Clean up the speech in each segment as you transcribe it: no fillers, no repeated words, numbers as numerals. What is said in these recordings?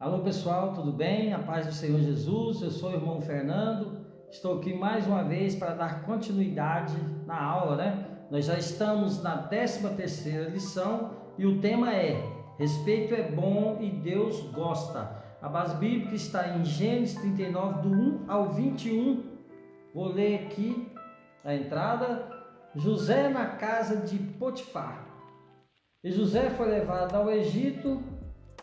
Alô pessoal, tudo bem? A paz do Senhor Jesus, eu sou o irmão Fernando, estou aqui mais uma vez para dar continuidade na aula, né? Nós já estamos na 13ª lição e o tema é Respeito é bom e Deus gosta. A base bíblica está em Gênesis 39, do 1 ao 21. Vou ler aqui a entrada. José na casa de Potifar. E José foi levado ao Egito,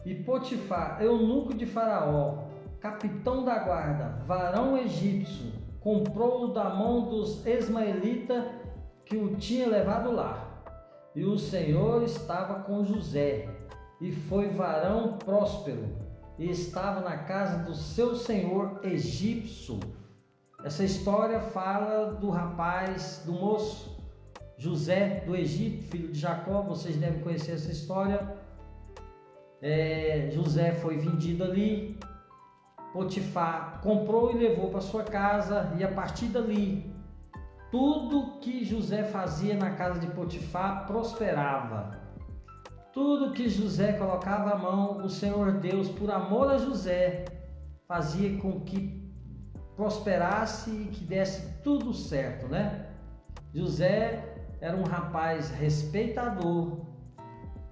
e Potifar, eunuco de Faraó, capitão da guarda, varão egípcio, comprou-o da mão dos ismaelitas que o tinha levado lá. E o Senhor estava com José, e foi varão próspero, e estava na casa do seu senhor egípcio. Essa história fala do rapaz, do moço, José do Egito, filho de Jacó. Vocês devem conhecer essa história. José foi vendido ali, Potifar comprou e levou para sua casa, e a partir dali, tudo que José fazia na casa de Potifar prosperava. Tudo que José colocava a mão, o Senhor Deus, por amor a José, fazia com que prosperasse e que desse tudo certo, né? José era um rapaz respeitador.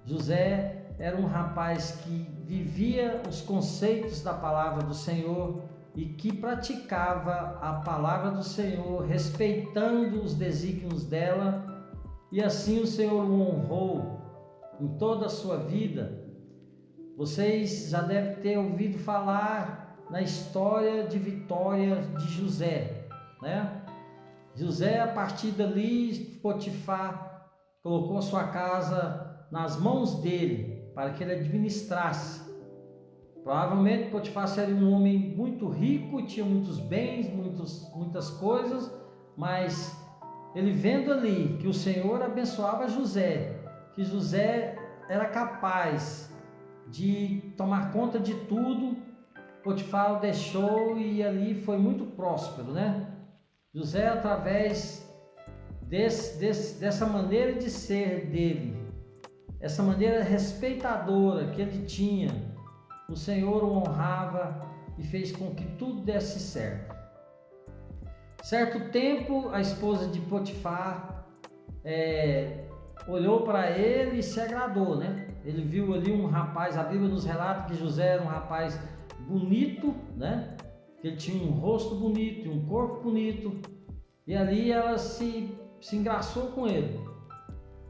José era um rapaz que vivia os conceitos da palavra do Senhor e que praticava a palavra do Senhor, respeitando os desígnios dela, e assim o Senhor o honrou em toda a sua vida. Vocês já devem ter ouvido falar na história de vitória de José, né? José, a partir dali, Potifar colocou a sua casa nas mãos dele, para que ele administrasse. Provavelmente Potifar seria um homem muito rico, tinha muitos bens, muitas coisas, mas ele vendo ali que o Senhor abençoava José, que José era capaz de tomar conta de tudo, Potifar o deixou, e ali foi muito próspero, né? José, através dessa maneira de ser dele, essa maneira respeitadora que ele tinha, o Senhor o honrava e fez com que tudo desse certo. Certo tempo, a esposa de Potifar olhou para ele e se agradou, né? Ele viu ali um rapaz, a Bíblia nos relata que José era um rapaz bonito, né? Ele tinha um rosto bonito e um corpo bonito, e ali ela se engraçou com ele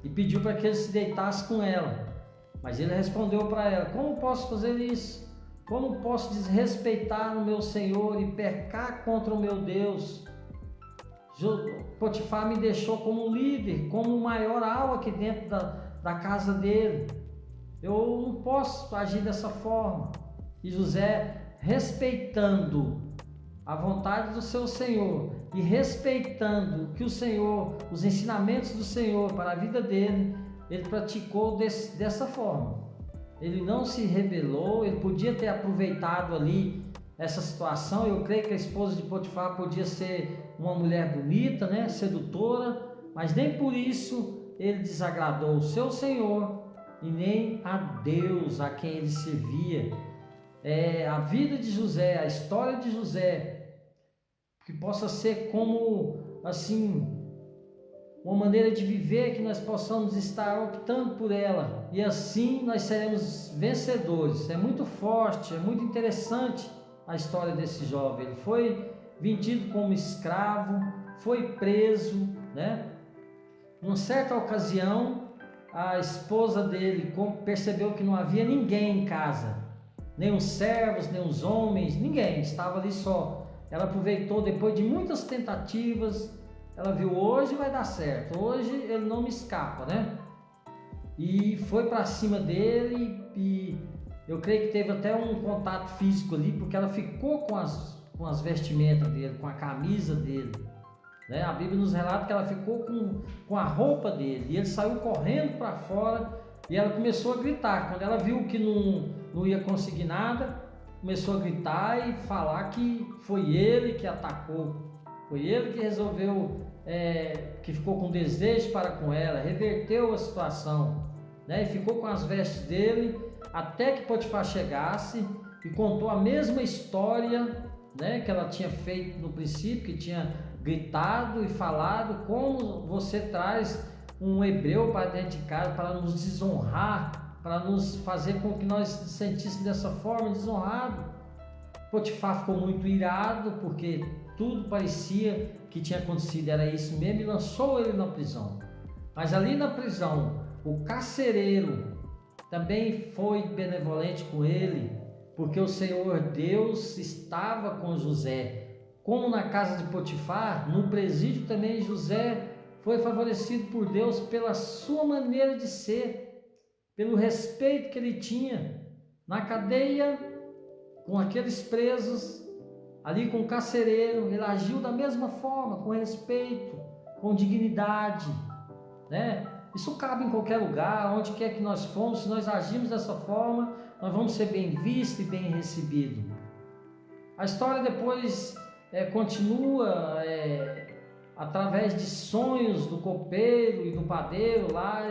e pediu para que ele se deitasse com ela. Mas ele respondeu para ela: como posso fazer isso? Como posso desrespeitar o meu Senhor e pecar contra o meu Deus? Potifar me deixou como líder, como o maior alvo aqui dentro da casa dele. Eu não posso agir dessa forma. E José, respeitando a vontade do seu Senhor e respeitando que o Senhor, os ensinamentos do Senhor para a vida dele, ele praticou dessa forma. Ele não se rebelou. Ele podia ter aproveitado ali essa situação. Eu creio que a esposa de Potifar podia ser uma mulher bonita, né, sedutora, mas nem por isso ele desagradou o seu Senhor e nem a Deus a quem ele servia. A vida de José, a história de José, que possa ser como, assim, uma maneira de viver, que nós possamos estar optando por ela, e assim nós seremos vencedores. É muito forte, é muito interessante a história desse jovem. Ele foi vendido como escravo, foi preso, né? Numa certa ocasião, a esposa dele percebeu que não havia ninguém em casa, nem os servos, nem os homens, ninguém, estava ali só. Ela aproveitou, depois de muitas tentativas, ela viu: hoje vai dar certo, hoje ele não me escapa, né? E foi para cima dele, e eu creio que teve até um contato físico ali, porque ela ficou com as vestimentas dele, com a camisa dele, né? A Bíblia nos relata que ela ficou com a roupa dele, e ele saiu correndo para fora, e ela começou a gritar. Quando ela viu que não ia conseguir nada, começou a gritar e falar que foi ele que atacou, foi ele que resolveu, que ficou com desejo para com ela, reverteu a situação, né? E ficou com as vestes dele até que Potifar chegasse e contou a mesma história, né, que ela tinha feito no princípio, que tinha gritado e falado como você traz um hebreu para dentro de casa para nos desonrar, para nos fazer com que nós nos sentíssemos dessa forma, desonrado. Potifar ficou muito irado porque tudo parecia que tinha acontecido, era isso mesmo, e lançou ele na prisão. Mas ali na prisão, o carcereiro também foi benevolente com ele, porque o Senhor Deus estava com José. Como na casa de Potifar, no presídio também José foi favorecido por Deus pela sua maneira de ser, pelo respeito que ele tinha. Na cadeia, com aqueles presos, ali com o carcereiro, ele agiu da mesma forma, com respeito, com dignidade, né? Isso cabe em qualquer lugar, onde quer que nós formos, se nós agirmos dessa forma, nós vamos ser bem vistos e bem recebidos. A história depois continua através de sonhos do copeiro e do padeiro. Lá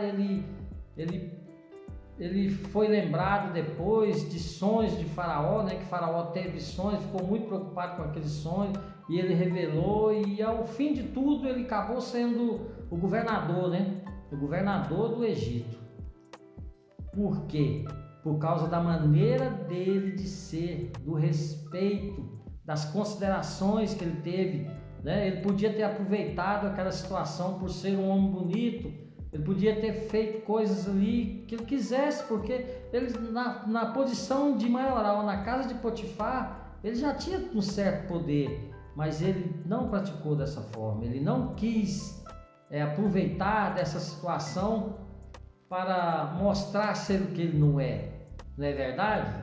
ele foi lembrado depois de sonhos de Faraó, né? Que Faraó teve sonhos, ficou muito preocupado com aqueles sonhos e ele revelou, e ao fim de tudo ele acabou sendo o governador, né? O governador do Egito. Por quê? Por causa da maneira dele de ser, do respeito, das considerações que ele teve, né? Ele podia ter aproveitado aquela situação por ser um homem bonito, ele podia ter feito coisas ali que ele quisesse, porque ele na posição de maioral, na casa de Potifar, ele já tinha um certo poder, mas ele não praticou dessa forma, ele não quis aproveitar dessa situação para mostrar ser o que ele não é verdade?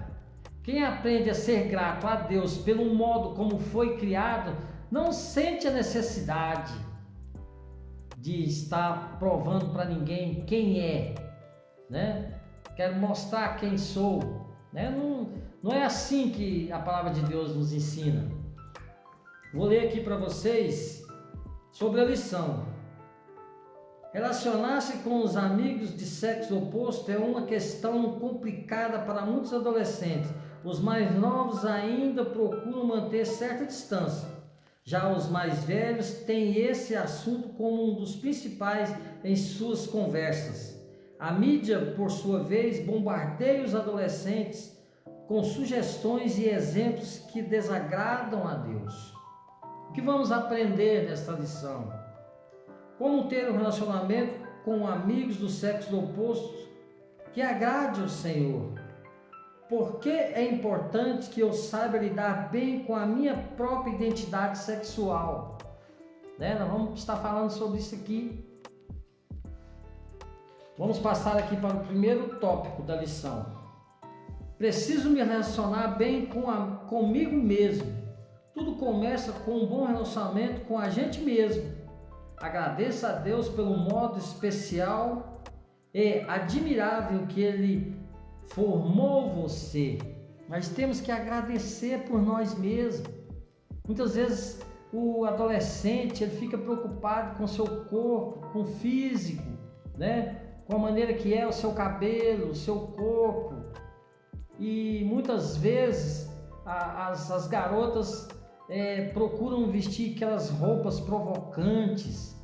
Quem aprende a ser grato a Deus pelo modo como foi criado, não sente a necessidade de estar provando para ninguém quem é, né? Quero mostrar quem sou, né? Não é assim que a palavra de Deus nos ensina. Vou ler aqui para vocês sobre a lição. Relacionar-se com os amigos de sexo oposto é uma questão complicada para muitos adolescentes. Os mais novos ainda procuram manter certa distância. Já os mais velhos têm esse assunto como um dos principais em suas conversas. A mídia, por sua vez, bombardeia os adolescentes com sugestões e exemplos que desagradam a Deus. O que vamos aprender nesta lição? Como ter um relacionamento com amigos do sexo oposto que agrade ao Senhor? Por que é importante que eu saiba lidar bem com a minha própria identidade sexual? Nós vamos estar falando sobre isso aqui. Vamos passar aqui para o primeiro tópico da lição. Preciso me relacionar bem comigo mesmo. Tudo começa com um bom relacionamento com a gente mesmo. Agradeça a Deus pelo modo especial e admirável que Ele formou você, mas temos que agradecer por nós mesmos. Muitas vezes o adolescente ele fica preocupado com o seu corpo, com o físico, né? Com a maneira que é o seu cabelo, o seu corpo, e muitas vezes as garotas procuram vestir aquelas roupas provocantes,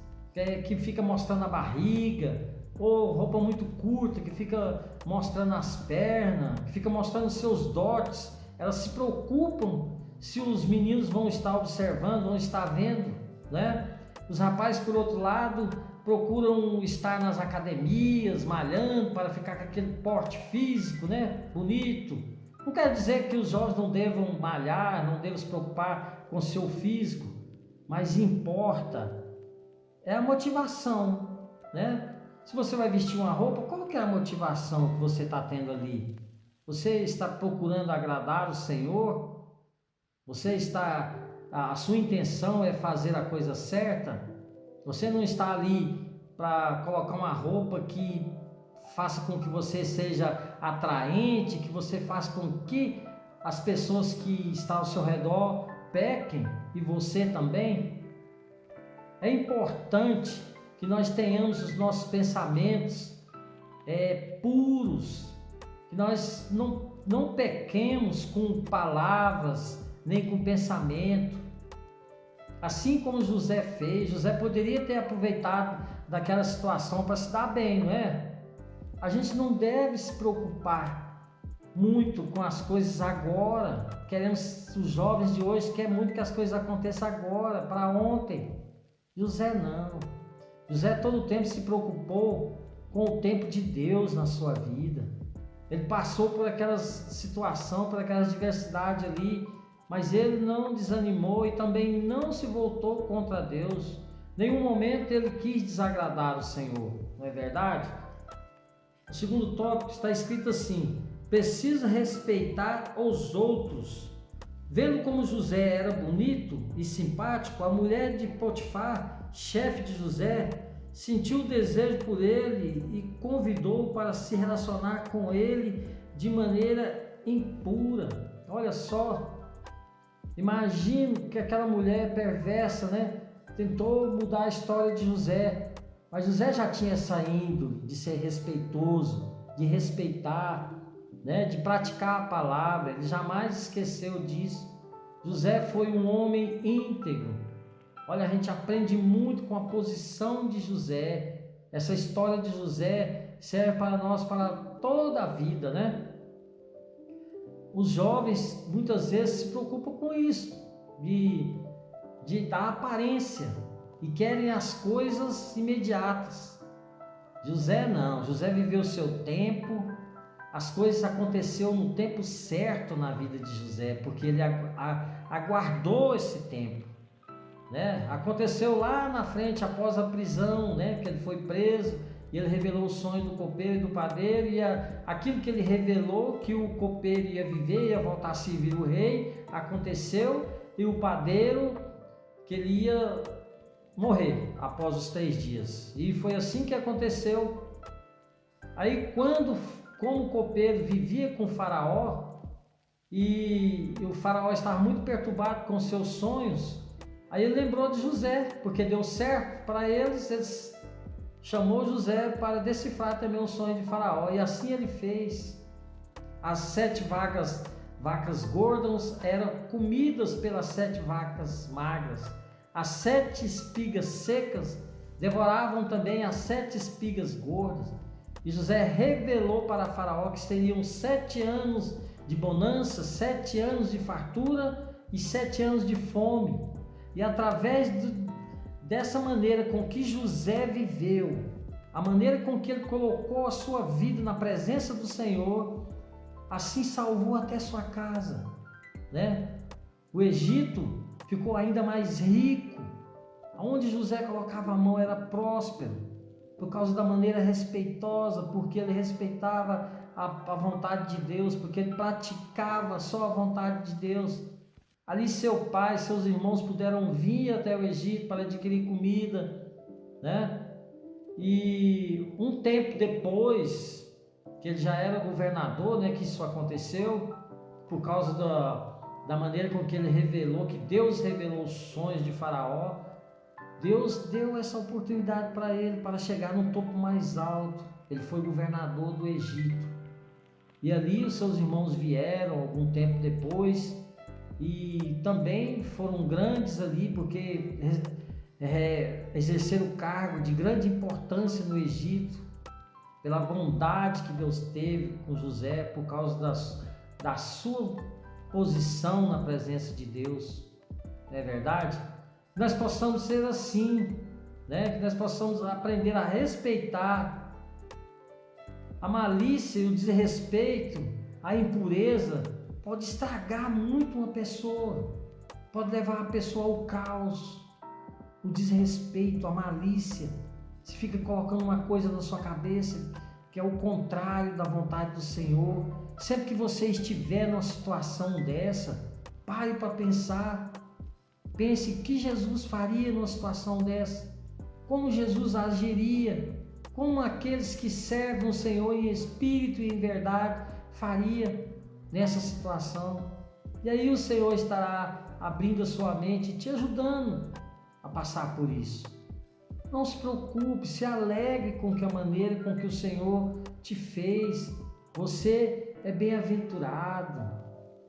que fica mostrando a barriga, ou roupa muito curta, que fica mostrando as pernas, que fica mostrando seus dotes. Elas se preocupam se os meninos vão estar observando, vão estar vendo, né? Os rapazes, por outro lado, procuram estar nas academias, malhando, para ficar com aquele porte físico, né? Bonito. Não quer dizer que os jovens não devam malhar, não devam se preocupar com o seu físico, mas importa a motivação, né? Se você vai vestir uma roupa, qual que é a motivação que você está tendo ali? Você está procurando agradar o Senhor? A sua intenção é fazer a coisa certa? Você não está ali para colocar uma roupa que faça com que você seja atraente, que você faça com que as pessoas que estão ao seu redor pequem e você também? É importante que nós tenhamos os nossos pensamentos puros, que nós não não pequemos com palavras, nem com pensamento. Assim como José fez, José poderia ter aproveitado daquela situação para se dar bem, não é? A gente não deve se preocupar muito com as coisas agora. Os jovens de hoje querem muito que as coisas aconteçam agora, para ontem. José não. José todo o tempo se preocupou com o tempo de Deus na sua vida. Ele passou por aquelas situações, por aquelas diversidades ali, mas ele não desanimou e também não se voltou contra Deus. Em nenhum momento ele quis desagradar o Senhor, não é verdade? O segundo tópico está escrito assim: precisa respeitar os outros. Vendo como José era bonito e simpático, a mulher de Potifar, chefe de José, sentiu o desejo por ele e convidou para se relacionar com ele de maneira impura. Olha só, imagino que aquela mulher perversa, né, tentou mudar a história de José, mas José já tinha essa índole de ser respeitoso, de respeitar, né, de praticar a palavra. Ele jamais esqueceu disso. José foi um homem íntegro. Olha, a gente aprende muito com a posição de José. Essa história de José serve para nós para toda a vida, né? Os jovens muitas vezes se preocupam com isso, de dar aparência e querem as coisas imediatas. José não, José viveu o seu tempo, as coisas aconteceram no tempo certo na vida de José, porque ele aguardou esse tempo, né? Aconteceu lá na frente, após a prisão, né? Que ele foi preso e ele revelou o sonho do copeiro e do padeiro, e aquilo que ele revelou, que o copeiro ia viver, ia voltar a servir o rei, aconteceu, e o padeiro, que ele ia morrer após os 3 dias, e foi assim que aconteceu. Aí como o copeiro vivia com o faraó, e o faraó estava muito perturbado com seus sonhos, aí ele lembrou de José, porque deu certo para eles chamou José para decifrar também o sonho de faraó, e assim ele fez. As 7 vacas gordas eram comidas pelas 7 vacas magras. As 7 espigas secas devoravam também as 7 espigas gordas. E José revelou para Faraó que seriam 7 anos de bonança, 7 anos de fartura e 7 anos de fome. E através dessa maneira com que José viveu, a maneira com que ele colocou a sua vida na presença do Senhor, assim salvou até sua casa, né? O Egito ficou ainda mais rico. Aonde José colocava a mão era próspero, por causa da maneira respeitosa, porque ele respeitava a vontade de Deus, porque ele praticava só a vontade de Deus. Ali seu pai, seus irmãos puderam vir até o Egito para adquirir comida, né? E um tempo depois, que ele já era governador, né, que isso aconteceu, por causa da maneira com que ele revelou, que Deus revelou os sonhos de Faraó. Deus deu essa oportunidade para ele, para chegar no topo mais alto. Ele foi governador do Egito. E ali os seus irmãos vieram algum tempo depois, e também foram grandes ali, porque exerceram o cargo de grande importância no Egito, pela bondade que Deus teve com José, por causa da sua posição na presença de Deus. Não é verdade? Que nós possamos ser assim, né? Que nós possamos aprender a respeitar. A malícia e o desrespeito, a impureza pode estragar muito uma pessoa, pode levar a pessoa ao caos. O desrespeito, a malícia, se fica colocando uma coisa na sua cabeça que é o contrário da vontade do Senhor. Sempre que você estiver numa situação dessa, pare para pensar. Pense o que Jesus faria numa situação dessa, como Jesus agiria, como aqueles que servem o Senhor em espírito e em verdade faria nessa situação. E aí o Senhor estará abrindo a sua mente e te ajudando a passar por isso. Não se preocupe, se alegre com a maneira com que o Senhor te fez. Você é bem-aventurado,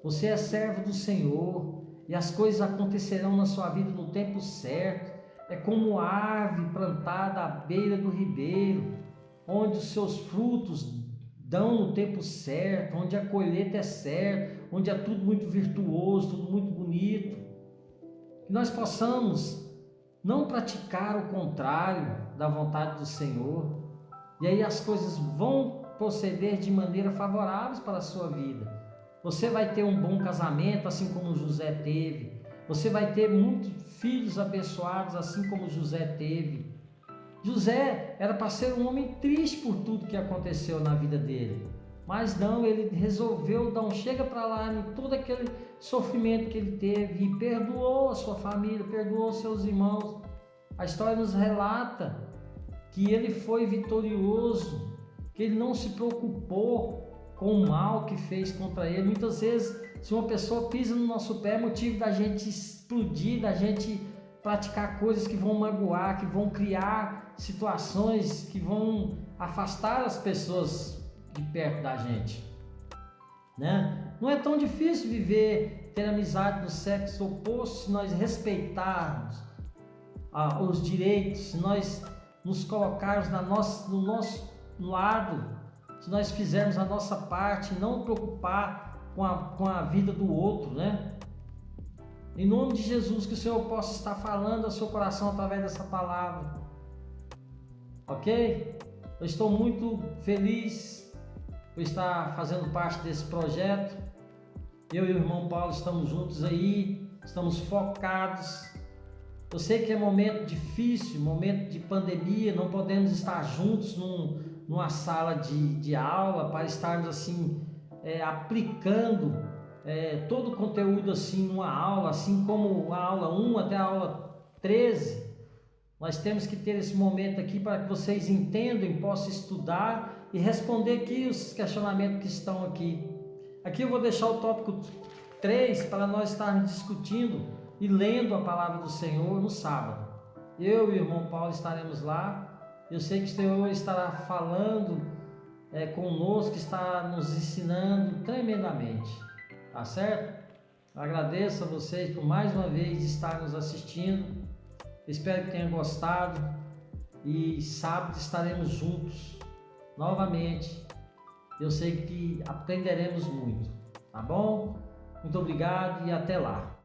você é servo do Senhor e as coisas acontecerão na sua vida no tempo certo. É como árvore plantada à beira do ribeiro, onde os seus frutos dão no tempo certo, onde a colheita é certa, onde é tudo muito virtuoso, tudo muito bonito. Que nós possamos não praticar o contrário da vontade do Senhor, e aí as coisas vão proceder de maneira favorável para a sua vida. Você vai ter um bom casamento, assim como José teve. Você vai ter muitos filhos abençoados, assim como José teve. José era para ser um homem triste por tudo que aconteceu na vida dele, mas não, ele resolveu dar um chega para lá em todo aquele sofrimento que ele teve e perdoou a sua família, perdoou seus irmãos. A história nos relata que ele foi vitorioso, que ele não se preocupou com o mal que fez contra ele. Muitas vezes, se uma pessoa pisa no nosso pé, é motivo da gente explodir, da gente praticar coisas que vão magoar, que vão criar situações que vão afastar as pessoas de perto da gente, né? Não é tão difícil viver, ter amizade do sexo oposto, se nós respeitarmos os direitos, se nós nos colocarmos no nosso lado, se nós fizermos a nossa parte, não preocupar com a vida do outro, né? Em nome de Jesus, que o Senhor possa estar falando ao seu coração através dessa palavra, ok? Eu estou muito feliz por estar fazendo parte desse projeto. Eu e o irmão Paulo estamos juntos aí, estamos focados. Eu sei que é momento difícil, momento de pandemia, não podemos estar juntos numa sala de aula para estarmos assim aplicando todo o conteúdo assim numa aula, assim como a aula 1 até a aula 13. Nós temos que ter esse momento aqui para que vocês entendam, possam estudar e responder aqui os questionamentos que estão aqui. Aqui eu vou deixar o tópico 3 para nós estarmos discutindo e lendo a palavra do Senhor no sábado. Eu e o irmão Paulo estaremos lá. Eu sei que o Senhor estará falando conosco, está nos ensinando tremendamente. Tá certo? Eu agradeço a vocês por mais uma vez estar nos assistindo. Espero que tenham gostado. E sábado estaremos juntos novamente. Eu sei que aprenderemos muito. Tá bom? Muito obrigado e até lá.